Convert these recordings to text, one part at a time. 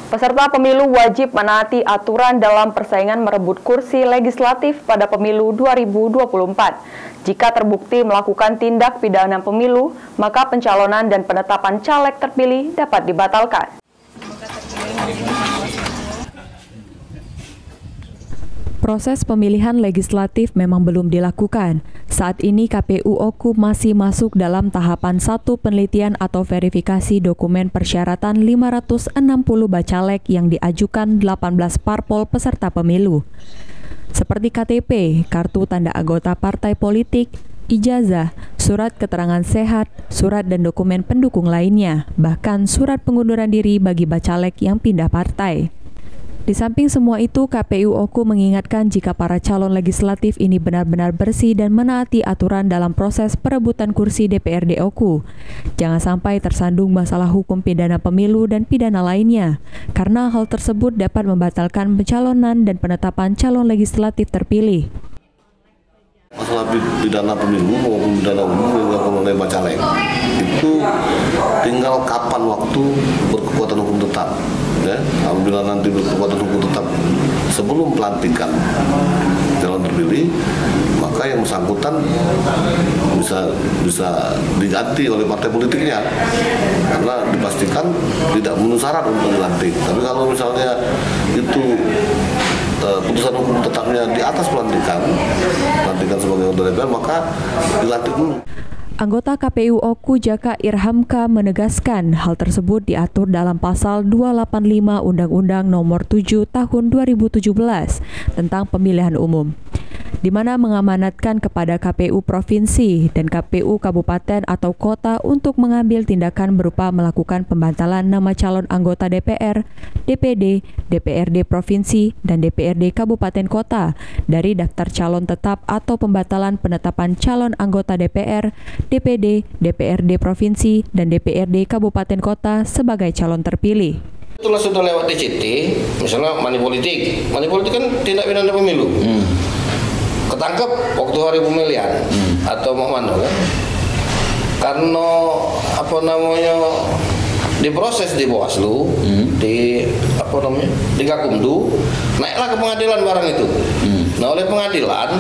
Peserta pemilu wajib menaati aturan dalam persaingan merebut kursi legislatif pada pemilu 2024. Jika terbukti melakukan tindak pidana pemilu, maka pencalonan dan penetapan caleg terpilih dapat dibatalkan. Proses pemilihan legislatif memang belum dilakukan. Saat ini KPU Oku masih masuk dalam tahapan 1 penelitian atau verifikasi dokumen persyaratan 560 bacalek yang diajukan 18 parpol peserta pemilu. Seperti KTP, kartu tanda anggota partai politik, ijazah, surat keterangan sehat, surat dan dokumen pendukung lainnya, bahkan surat pengunduran diri bagi bacalek yang pindah partai. Di samping semua itu, KPU Oku mengingatkan jika para calon legislatif ini benar-benar bersih dan menaati aturan dalam proses perebutan kursi DPRD Oku. Jangan sampai tersandung masalah hukum pidana pemilu dan pidana lainnya, karena hal tersebut dapat membatalkan pencalonan dan penetapan calon legislatif terpilih. Masalah pidana pemilu maupun pidana umum yang dilakukan oleh bacalek itu tinggal kapan waktu berkekuatan hukum tetap. Ya, apabila nanti berkekuatan hukum tetap sebelum pelantikan calon terpilih, maka yang bersangkutan bisa diganti oleh partai politiknya karena dipastikan tidak memenuhi syarat untuk dilantik. Tapi kalau misalnya itu putusan hukum tetapnya di atas pelantikan sebagai anggota DPR, maka dilantik dulu. Anggota KPU Oku Jaka Irhamka menegaskan hal tersebut diatur dalam pasal 285 Undang-Undang Nomor 7 Tahun 2017 tentang Pemilihan Umum, di mana mengamanatkan kepada KPU Provinsi dan KPU Kabupaten atau Kota untuk mengambil tindakan berupa melakukan pembatalan nama calon anggota DPR, DPD, DPRD Provinsi, dan DPRD Kabupaten Kota dari daftar calon tetap atau pembatalan penetapan calon anggota DPR, DPD, DPRD Provinsi, dan DPRD Kabupaten Kota sebagai calon terpilih. Itulah sudah lewat DCT, misalnya money politik kan tindak pidana pemilu. Ketangkep waktu hari pemilihan atau mau mana kan? Karena diproses di Bawaslu, di Gakumdu, naiklah ke pengadilan barang itu. Nah, oleh pengadilan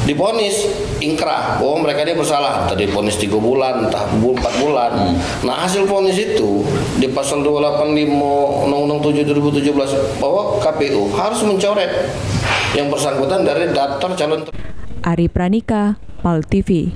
divonis ingkrah bahwa mereka ini bersalah, tadi vonis 3 bulan, entah 4 bulan. Nah, hasil vonis itu di pasal 285 Undang-Undang 7 2017 bahwa KPU harus mencoret yang bersangkutan dari daftar calon. Ari Pranika, PAL TV.